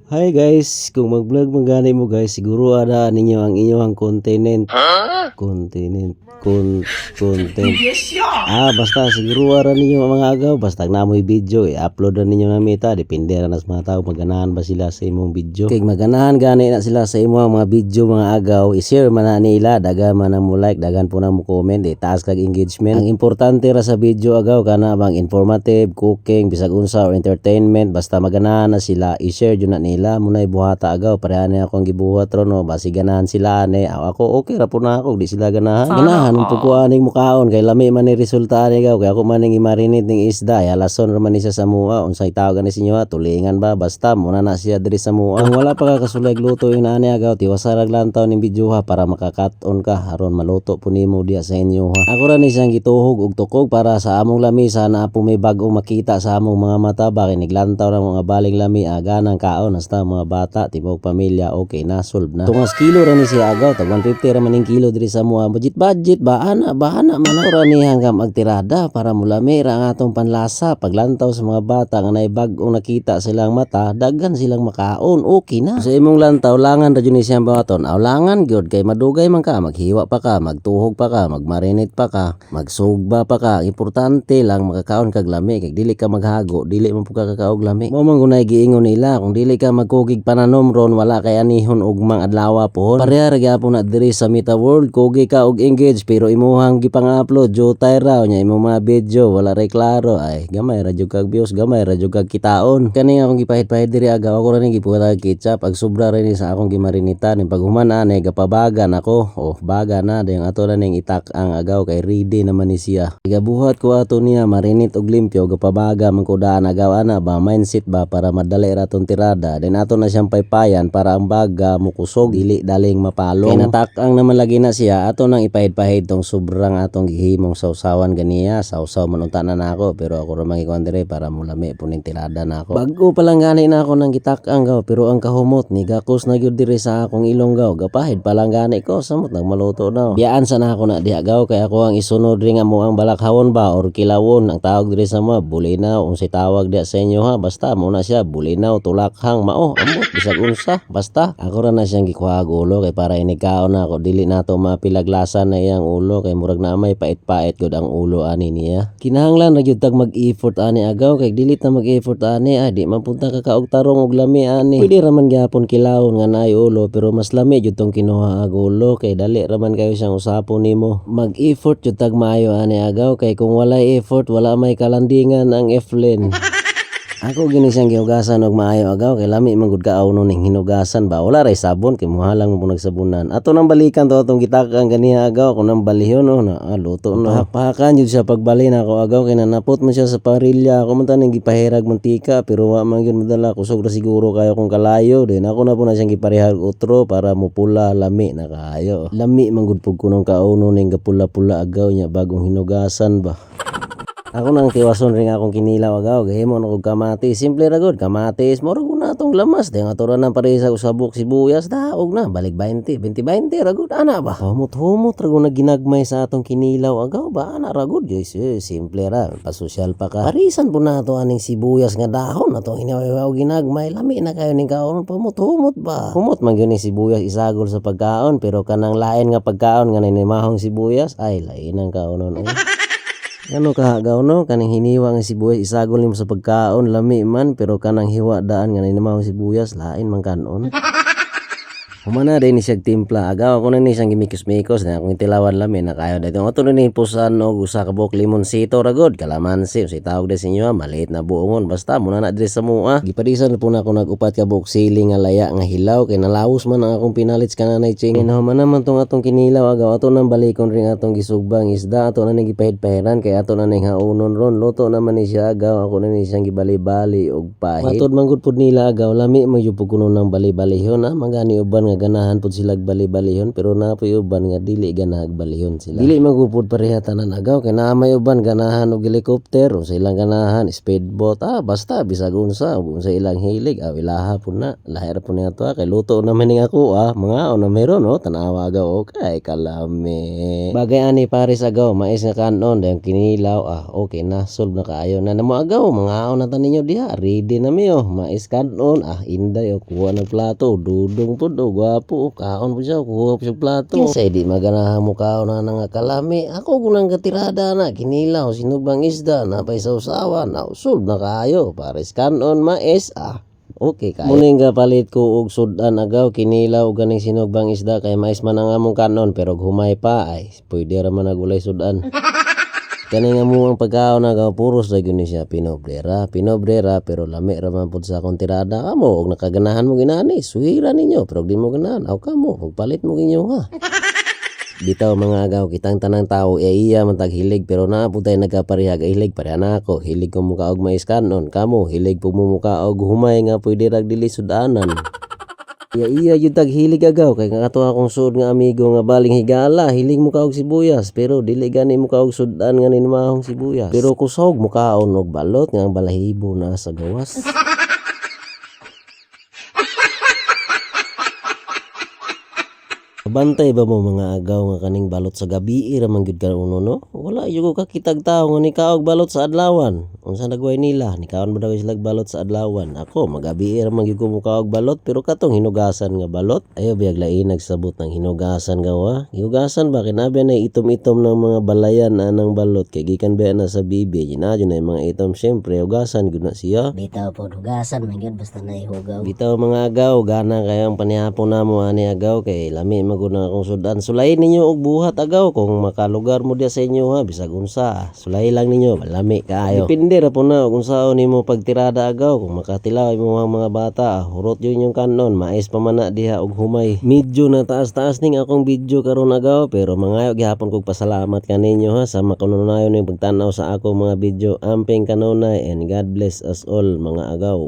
Hi guys, kung mag-vlog magani mo guys, siguro ada ninyo ang inyong content. Content. Basta siguro ara ninyo mga agaw, basta namoy video, i-upload na ninyo na meta, depende ra nas mga tao maganahan ba sila sa imong video. Kay maganahan gani na sila sa imong mga video mga agaw, i-share man na nila, dagan man na mo like, dagan po na mo comment, taas kag engagement. Ang importante ra sa video agaw kana bang informative, cooking, bisag unsa or entertainment, basta maganahan na sila, i-share jud na nila muna buhata agaw. Pareha na akong gibuhat ro no, basi ganahan sila ani. Ako okay ra po na ako, di sila ganahan. Ganahan po ko aning mukaon kay lami man ni resulta ani gaw, kay ako man ning i-marinate ning isda, lason ra man ni siya sa mua. Unsay tawag ni sinyo tulingan ba, basta muna na siya diri sa mua. Kung wala pa ka kasulag luto yung ani agaw, tiwasarag lantaw ning video ha para makakat-on ka aron maluto po nimo diya sa inyo ha. Ako ra ni siyang gituhog og tukog para sa among lamisa na po may bag-ong makita sa among mga mata ba, kay niglantaw ra mga baling lami ganang kaon hasta mga bata tibok pamilya okay na solve na. Tungas kilo ra ni siya agaw, tag 150 ra man ning kilo diri sa mua. Budget ba ana man ra ni hanggang magtirada para mulami ra ang atong panlasa. Paglantaw sa mga bata nga nay bag-ong nakita silang mata, daghan silang makaon okay na. Sa imong lantaw langan ra jud ni siyang baton, langan gyud kay madugay man ka, maghiwa pa ka, magtuhog pa ka, magmarinate pa ka, magsugba pa ka. Importante lang makakaon kag lami, kay dili ka maghago, dili man pud ka kakaog lami. Mo man gunay giingon nila, kung dili ka magkugig pananom ron wala kay anihon og mang adlaw pohon. Pareha ra gyapon na diri sa Meta World, kugi ka og engage pero imuhang gipang-upload jutay raw nya imong mga video wala ray klaro, ay gamay ra jud kag views, gamay ra jud kag kitaon. Kani akong gipahid-pahid diri agaw, ako ra ni gipuhatag ketchup, ag sobra ra ni sa akong gimarinita ning paghuman ani gapabagan ako. Baga na dayong ato na ning itak ang agaw kay ready naman ni siya. Igabuhat ko ato niya marinate og limpyo, gapabaga man ko daan agaw ana ba, mindset ba para madali ra tong tirada. Then ato na siyang paypayan para ang baga mukusog dili daling mapalong. Kay natak-ang naman lagi na siya, ato nang ipahid-pahid tong sobrang atong gihimong sausawan ganiya. Sausaw man unta na nako pero ako ra mangikuan dire para mulami po ning tirada nako. Bago pa lang gani na ako nang gitak-ang gaw, pero ang kahumot ni gakos na gyud dire sa akong ilong gaw, gapahid pa lang gani ko samot nagmaluto na. Biyaan sa na ako na diha gaw, kay ako ang isunod ring amo ang balakhawon ba or kilawon ang tawag dire sa mga bulinaw. Unsay tawag diha sa inyo ha, basta muna siya bulinaw, tulakhang, mao amot bisag unsa, basta ako ra na siyang gikuha ulo kay para inikaon na ako, dili nato mapilaglasan na iyang ulo kay murag na may pait-pait gud ang ulo ani niya. Kinahanglan na gyud tag mag-effort ani agaw, kay dili ta mag-effort ani di man punta ka kaog tarong og lami ani. Pwede ra man gyapon kilawon nga naay ulo pero mas lami gyud tong kinuha ag ulo kay dali ra man kayo siyang usapon nimo. Mag-effort gyud tag maayo ani agaw, kay kung walay effort wala may kalandingan ang Eflen. Ako gini siyang gihugasan og maayo agaw, kay lami man gud kaaw no ning hinugasan ba, wala ray sabon kay muhalang mo nagsabunan. Ato nang balikan to atong gitakang ganiya agaw, kung nang balihon no na luto no. Pahakan jud siya pagbali na ako agaw, kay nanapot man siya sa parilya. Ako man taning gipahirag mantika pero wa man gyud madala, kusog ra siguro kayo kung kalayo. Then ako na po na siyang giparehag utro para mupula, lami na kaayo. Lami man gud pug kunong kaaw no ning gapula-pula agaw nya bagong hinugasan ba. Ako nang tiwason ring akong kinilaw agaw, gahimo na kog kamatis. Simple ra gud, kamatis moro gud na atong lamas. Deng ato ra nang pare sa usabok sibuyas, daog na balik 20 ra gud ana ba. Humot ra gud na ginagmay sa atong kinilaw agaw ba, ana ra gud guys. Simple ra, pasosyal pa ka. Parisan po na ato aning sibuyas nga dahon atong hinawaw ginagmay, lami na kayo ning kaon. Humot ba. Humot man gyud ni sibuyas isagol sa pagkaon, pero kanang lain nga pagkaon nga nimahong sibuyas ay lain ang kaonon. Ano kahagaw no, kanang hiniwa nga sibuyas isagol nimo sa pagkaon, lami man, pero kanang hiwa daan nga namahong sibuyas lain man kanon. Humana din ni siyang timpla agaw, ako na ni siyang gimikos-mikos na akong itilawan lami na kayo dito. Ato na ni pusan og usa ka buok limonsito ra gud, kalamansi si tawag din sa inyo maliit na buongon, basta muna na diri sa mua. Gipadisan po na ako nagupat ka buok sili nga laya nga hilaw, kay nalawos man ang akong pinalits kananay ching. Human naman tong atong kinilaw agaw, ato nang balikon ring atong gisugbang isda, ato na ning gipahid-pahiran kay ato na ning haunon ron. Luto naman ni siya agaw, ako na ni siyang gibali-bali og pahid. Matod man gud pud nila agaw, lami magyud pud kuno nang bali-balihon mangani uban nga ganahan pud sila bali-balihon pero napoy uban nga dili ganahan balihon sila. Dili magupod pareha tanan agaw kay naa may uban ganahan og helicopter o sa ilang ganahan speedboat basta bisag unsa ilang hilig ilaha pud na lahir pud niya to kay luto naman ning ako mga na meron tanawa agaw okay kalami bagay ani pares agaw mais nga kanon dayang kinilaw okay na solve na kaayo na namo agaw mga na tan ninyo diha ready na mi mais kanon inday kuha ng plato dudong pud gwapo kaon pud siya kuha pud siya plato kinsay di maganahan mo kaon na nga kalami ako gunang katirada na kinilaw sinugbang isda na pay sa usawan solve na kaayo pares kanon mais okay kayo. Muning palit ko og sudan agaw kinilaw og ganing sinugbang isda kay mais man ang among kanon pero humay pa pwede ra man nagulay sudan. Kani nga mo ang pagkaon agaw puros ra gyud ni siya pinobrera pero lami ra man pud sa akong tirada kamo og nakaganahan mo ginani suhira ninyo pero di mo ganahan kamo og palit mo ginyo Bitaw mga agaw kitang tanang tao iya man tag hilig pero naa pud tay nagkapareha hilig pareha na ako hilig ko muka og mais kanon kamo hilig po mo muka og humay nga pwede rag dili sudanan. Iya yung tag hilig agaw kay nga ato akong suod nga amigo nga baling higala hilig muka og sibuyas pero dili gani muka og sudan nga ninmahong sibuyas pero kusog mukaon og balot nga ang balahibo na sa gawas. Bantay ba mo mga agaw nga kaning balot sa gabi ra man gyud ka uno no? Wala yung kakitag tao nga ni kaog balot sa adlawan. Unsa nagway nila ni kaon ba daw sila balot sa adlawan? Ako magabi ra man gyud ko mukaog balot pero katong hinugasan nga balot. Ayo biyag lain nagsabot ng hinugasan gawa. Hinugasan ba kinabi na itom-itom ng mga balayan anang balot kay gikan ba na sa bibi. Ginadyo na yung mga itom syempre hugasan gyud na siya. Bitaw po hugasan man gyud basta naihugaw. Bitaw mga agaw gana kayang panihapon namo ani agaw kay lami maguna akong sudan. Sulay ninyo og buhat agaw kung makalugar mo dia sa inyo bisag unsa. Sulay lang ninyo malami kaayo. Depende ra po na kung saan nimo pagtirada agaw kung makatilaw mo ang mga bata hurot yun yung kanon mais pa man na diha og humay. Medyo na taas-taas ning akong video karon agaw pero mangayo gihapon kog pasalamat kaninyo sa makanunayon ning pagtan-aw sa ako mga video. Amping kanunay and God bless us all mga agaw.